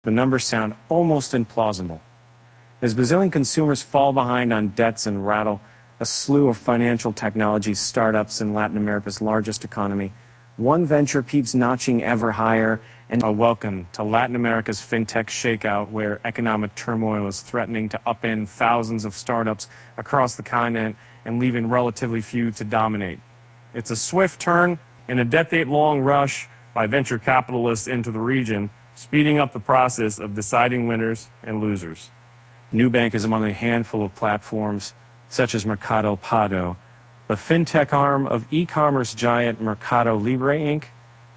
The numbers sound almost implausible. As Brazilian consumers fall behind on debts and rattle a slew of financial technology startups in Latin America's largest economy, one venture keeps notching ever higher. And a welcome to Latin America's Fintech Shakeout, where economic turmoil is threatening to upend thousands of startups across the continent and leaving relatively few to dominate. It's a swift turn in a decade-long rush by venture capitalists into the region, speeding up the process of deciding winners and losers. Nubank is among a handful of platforms, such as Mercado Pago, the fintech arm of e-commerce giant Mercado Libre Inc.,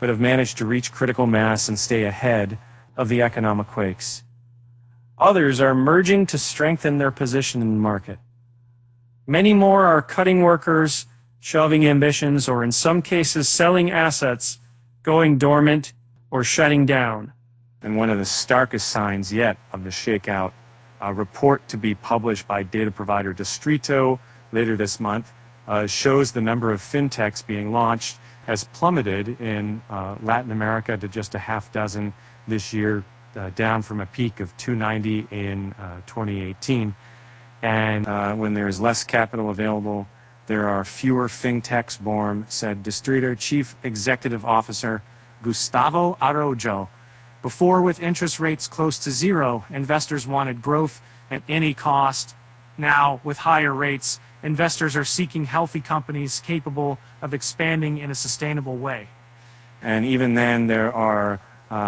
but have managed to reach critical mass and stay ahead of the economic quakes. Others are merging to strengthen their position in the market. Many more are cutting workers, shelving ambitions, or in some cases selling assets, going dormant, or shutting down. And one of the starkest signs yet of the shakeout, a report to be published by data provider Distrito later this month, shows the number of fintechs being launched has plummeted in Latin America to just a half dozen this year, down from a peak of 290 in 2018. And when there's less capital available, there are fewer fintechs born, said Distrito Chief Executive Officer Gustavo Araujo. Before, with interest rates close to zero, investors wanted growth at any cost. Now, with higher rates, investors are seeking healthy companies capable of expanding in a sustainable way. And even then, there are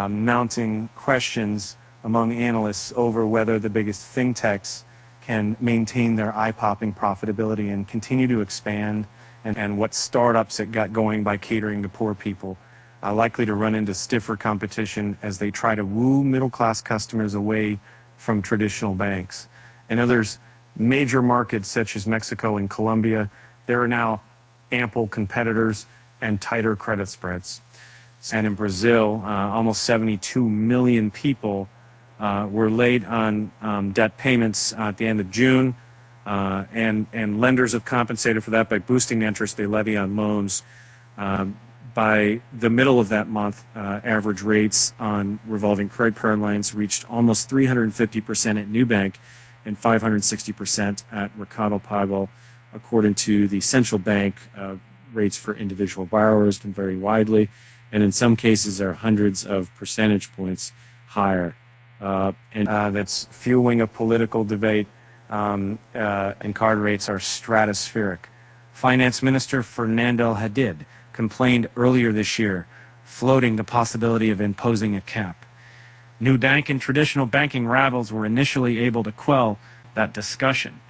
mounting questions among analysts over whether the biggest fintechs can maintain their eye-popping profitability and continue to expand, and what startups it got going by catering to poor people are likely to run into stiffer competition as they try to woo middle-class customers away from traditional banks. In others, major markets such as Mexico and Colombia, there are now ample competitors and tighter credit spreads. And in Brazil, almost 72 million people were late on debt payments at the end of June, and lenders have compensated for that by boosting the interest they levy on loans. By the middle of that month, average rates on revolving credit card lines reached almost 350% at Nubank and 560% at Mercado Pago. According to the central bank, rates for individual borrowers can vary widely, and in some cases are hundreds of percentage points higher. And that's fueling a political debate, and card rates are stratospheric. Finance Minister Fernando Haddad complained earlier this year, floating the possibility of imposing a cap. Nubank and traditional banking rivals were initially able to quell that discussion,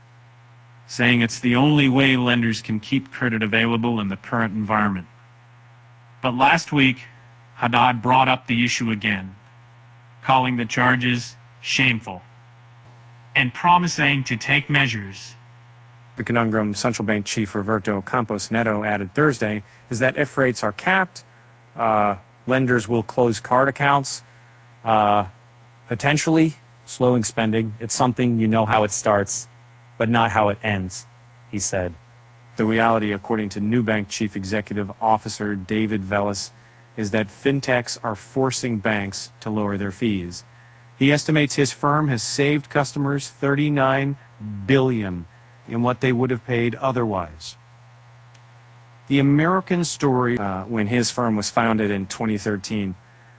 saying it's the only way lenders can keep credit available in the current environment. But last week, Haddad brought up the issue again, calling the charges shameful and promising to take measures. The conundrum Central Bank Chief Roberto Campos Neto added Thursday is that if rates are capped, lenders will close card accounts, potentially slowing spending. It's something, you know how it starts, but not how it ends, he said. The reality, according to Nubank Chief Executive Officer David Velas, is that fintechs are forcing banks to lower their fees. He estimates his firm has saved customers $39 billion in what they would have paid otherwise. The American story, when his firm was founded in 2013,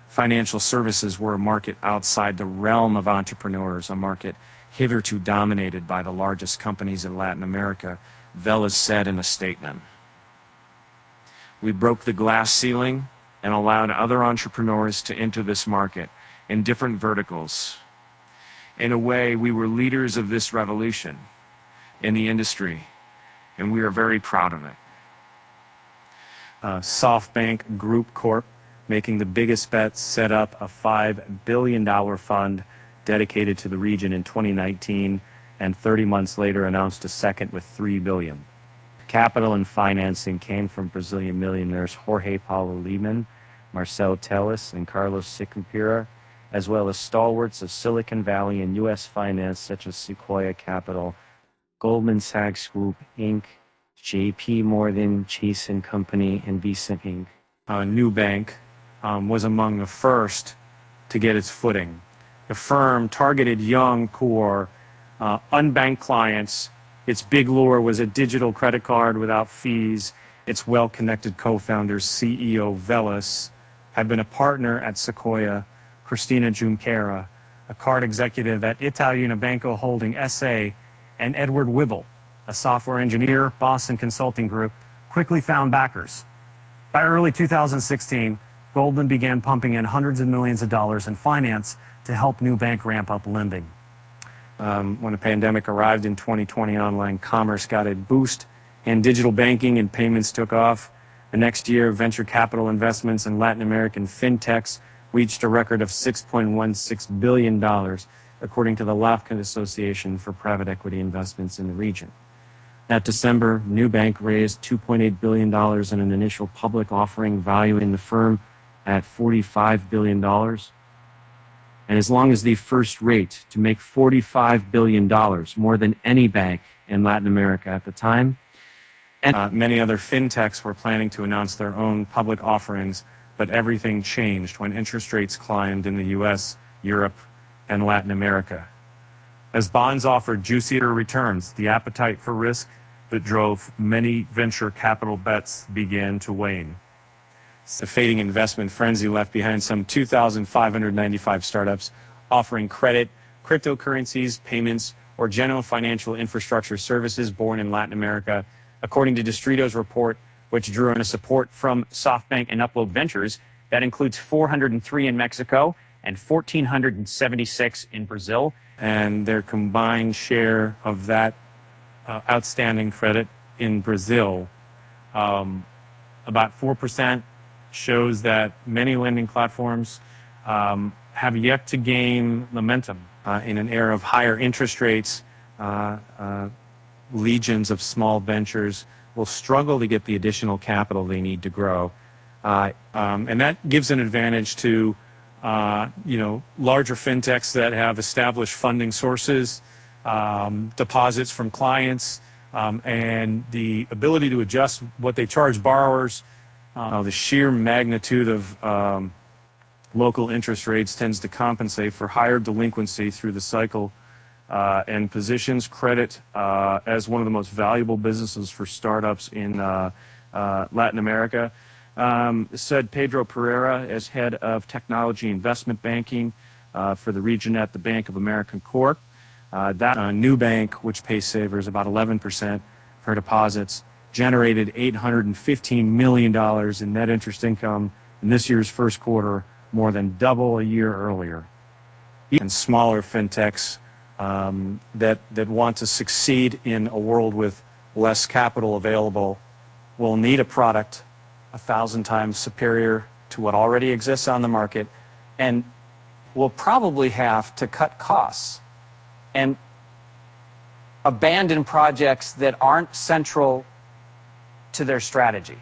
financial services were a market outside the realm of entrepreneurs, a market hitherto dominated by the largest companies in Latin America, Velas said in a statement. We broke the glass ceiling and allowed other entrepreneurs to enter this market in different verticals. In a way, we were leaders of this revolution in the industry, and we are very proud of it. SoftBank Group Corp, making the biggest bet, set up a $5 billion fund dedicated to the region in 2019, and 30 months later announced a second with $3 billion. Capital and financing came from Brazilian millionaires Jorge Paulo Lemann, Marcel Teles, and Carlos Siqueira, as well as stalwarts of Silicon Valley and U.S. finance such as Sequoia Capital, Goldman Sachs Group, Inc., J.P. Morgan, Chase & Company, and Visa, Inc. Nubank was among the first to get its footing. The firm targeted young, core, unbanked clients. Its big lure was a digital credit card without fees. Its well-connected co-founder, CEO Velis, had been a partner at Sequoia, Christina Junqueira, a card executive at Itaú Banco Holding SA, and Edward Wibble, a software engineer, Boston Consulting Group, quickly found backers. By early 2016, Goldman began pumping in hundreds of millions of dollars in finance to help new bank ramp up lending. When the pandemic arrived in 2020, online commerce got a boost, and digital banking and payments took off. The next year, venture capital investments in Latin American fintechs reached a record of $6.16 billion, according to the LAFCA Association for Private Equity Investments in the region. That December, Nubank raised $2.8 billion in an initial public offering, valuing the firm at $45 billion. And as long as the first rate to make $45 billion, more than any bank in Latin America at the time. And many other fintechs were planning to announce their own public offerings, but everything changed when interest rates climbed in the US, Europe, and Latin America. As bonds offered juicier returns, the appetite for risk that drove many venture capital bets began to wane. The fading investment frenzy left behind some 2,595 startups offering credit, cryptocurrencies, payments, or general financial infrastructure services born in Latin America, according to Distrito's report, which drew on support from SoftBank and Upload Ventures. That includes 403 in Mexico and 1,476 in Brazil. And their combined share of that outstanding credit in Brazil, about 4%, shows that many lending platforms have yet to gain momentum. In an era of higher interest rates, legions of small ventures will struggle to get the additional capital they need to grow. And that gives an advantage to larger fintechs that have established funding sources, deposits from clients, and the ability to adjust what they charge borrowers. The sheer magnitude of local interest rates tends to compensate for higher delinquency through the cycle and positions credit as one of the most valuable businesses for startups in Latin America. Said Pedro Pereira, as head of technology investment banking for the region at the Bank of America Corp. That Nubank, which pays savers about 11% for deposits, generated $815 million in net interest income in this year's first quarter, more than double a year earlier. And smaller fintechs that want to succeed in a world with less capital available will need a product 1,000 times superior to what already exists on the market, and will probably have to cut costs and abandon projects that aren't central to their strategy.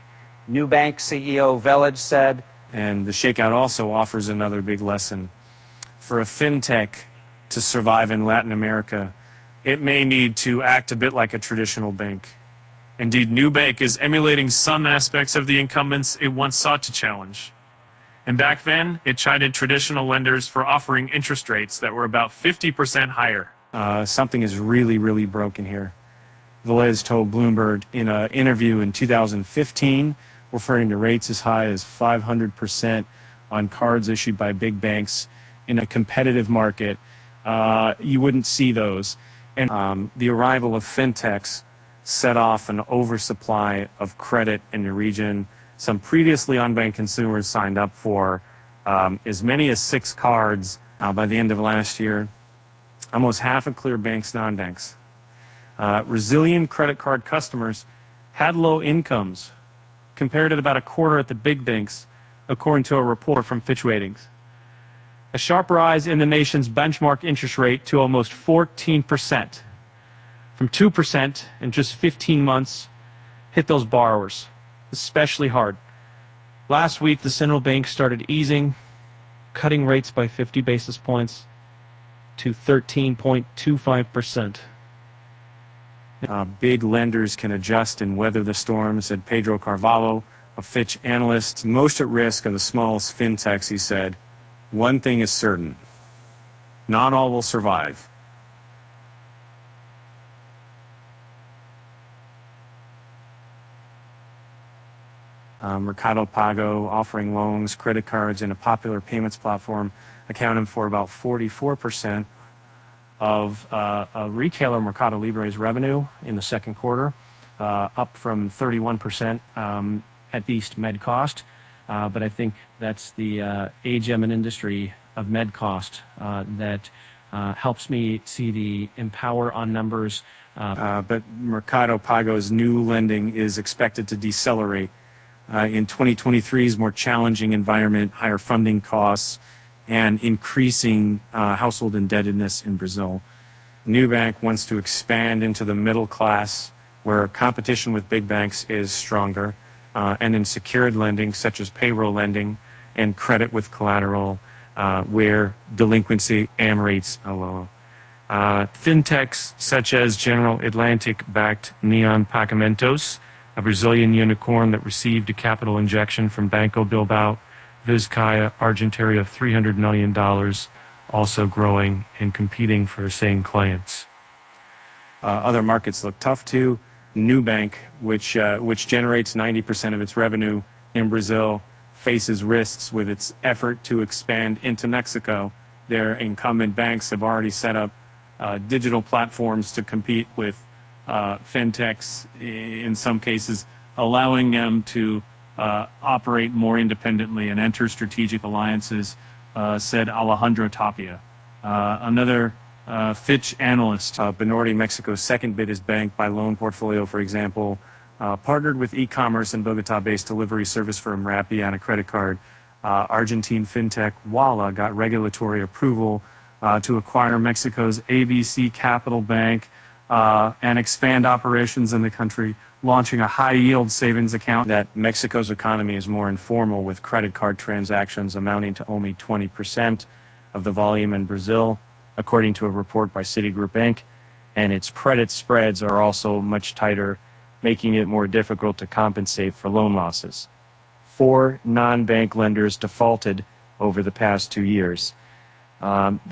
Nubank CEO Velis said, and the Shakeout also offers another big lesson. For a fintech to survive in Latin America, it may need to act a bit like a traditional bank. Indeed, Nubank is emulating some aspects of the incumbents it once sought to challenge. And back then, it chided traditional lenders for offering interest rates that were about 50% higher. Something is really, really broken here. Velez told Bloomberg in an interview in 2015, referring to rates as high as 500% on cards issued by big banks in a competitive market. You wouldn't see those. And the arrival of fintechs set off an oversupply of credit in the region. Some previously unbanked consumers signed up for as many as 6 cards by the end of last year. Almost half of Clearbank's non-banks. Resilient credit card customers had low incomes, compared at about a quarter at the big banks, according to a report from Fitch Ratings. A sharp rise in the nation's benchmark interest rate to almost 14%, from 2% in just 15 months, hit those borrowers especially hard. Last week, the central bank started easing, cutting rates by 50 basis points to 13.25%. Big lenders can adjust and weather the storm, said Pedro Carvalho, a Fitch analyst. Most at risk are the smallest fintechs, he said. One thing is certain. Not all will survive. Mercado Pago offering loans, credit cards, and a popular payments platform accounting for about 44% of retailer Mercado Libre's revenue in the second quarter, up from 31% at least med cost. But I think that's the age-em industry of med cost that helps me see the empower on numbers. But Mercado Pago's new lending is expected to decelerate in 2023's more challenging environment, higher funding costs, and increasing household indebtedness in Brazil. Nubank wants to expand into the middle class, where competition with big banks is stronger, and in secured lending, such as payroll lending and credit with collateral, where delinquency and rates are low. Fintechs such as General Atlantic-backed Neon Pagamentos, a Brazilian unicorn that received a capital injection from Banco Bilbao, Vizcaya Argentaria of $300 million, also growing and competing for the same clients. Other markets look tough too. Nubank, which generates 90% of its revenue in Brazil, faces risks with its effort to expand into Mexico. Their incumbent banks have already set up digital platforms to compete with fintechs, in some cases allowing them to operate more independently and enter strategic alliances, said Alejandro Tapia. Another Fitch analyst, Banorte, Mexico's second biggest bank by loan portfolio, for example, partnered with e-commerce and Bogota-based delivery service firm Rappi on a credit card. Argentine fintech Walla got regulatory approval to acquire Mexico's ABC Capital Bank and expand operations in the country, launching a high-yield savings account. That Mexico's economy is more informal, with credit card transactions amounting to only 20% of the volume in Brazil, according to a report by Citigroup Inc., and its credit spreads are also much tighter, making it more difficult to compensate for loan losses. 4 non-bank lenders defaulted over the past 2 years.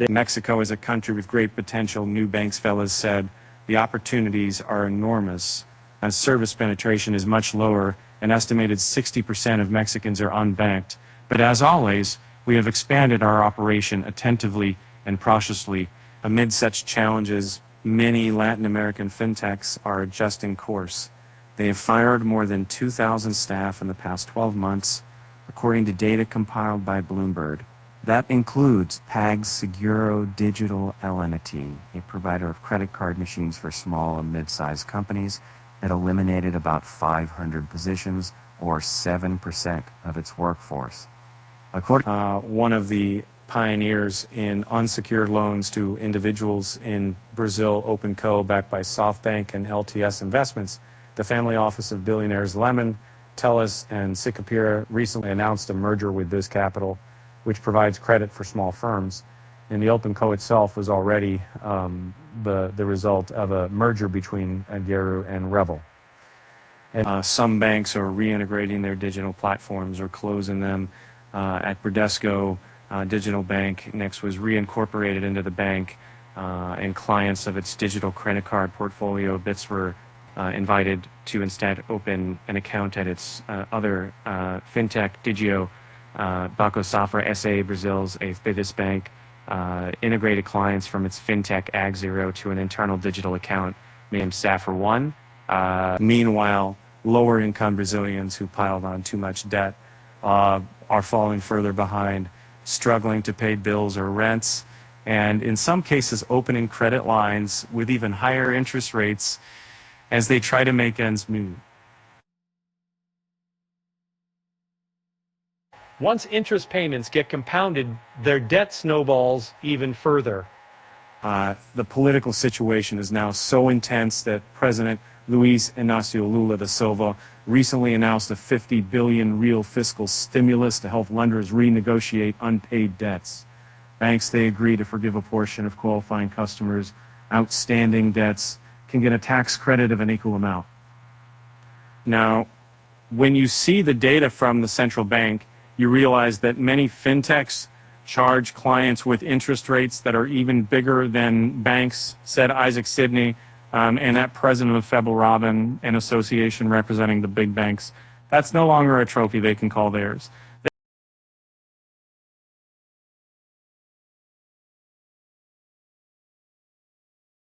Mexico is a country with great potential, Nubank's fellows said. The opportunities are enormous, as service penetration is much lower. An estimated 60% of Mexicans are unbanked. But as always, we have expanded our operation attentively and cautiously. Amid such challenges, many Latin American fintechs are adjusting course. They have fired more than 2,000 staff in the past 12 months, according to data compiled by Bloomberg. That includes PagSeguro Digital LNT, a provider of credit card machines for small and mid-sized companies, that eliminated about 500 positions, or 7% of its workforce. According one of the pioneers in unsecured loans to individuals in Brazil, OpenCo, backed by SoftBank and LTS Investments, the family office of billionaires Lemon, Tellus, and Sicapira recently announced a merger with Biz Capital, which provides credit for small firms. And the OpenCo itself was already the result of a merger between Aguero and Revel. And some banks are reintegrating their digital platforms or closing them. At Bradesco, Digital Bank next was reincorporated into the bank, and clients of its digital credit card portfolio bits were invited to instead open an account at its other fintech, Digio. Banco Safra SA, Brazil's 8th biggest bank, integrated clients from its fintech AgZero to an internal digital account named Safra One. Meanwhile, lower-income Brazilians who piled on too much debt are falling further behind, struggling to pay bills or rents, and in some cases opening credit lines with even higher interest rates as they try to make ends meet. Once interest payments get compounded, their debt snowballs even further. The political situation is now so intense that President Luiz Inácio Lula da Silva recently announced a 50 billion real fiscal stimulus to help lenders renegotiate unpaid debts. Banks, they agree to forgive a portion of qualifying customers' outstanding debts, can get a tax credit of an equal amount. Now, when you see the data from the central bank, you realize that many fintechs charge clients with interest rates that are even bigger than banks, said Isaac Sidney, and that president of Febel Robin, an association representing the big banks. That's no longer a trophy they can call theirs.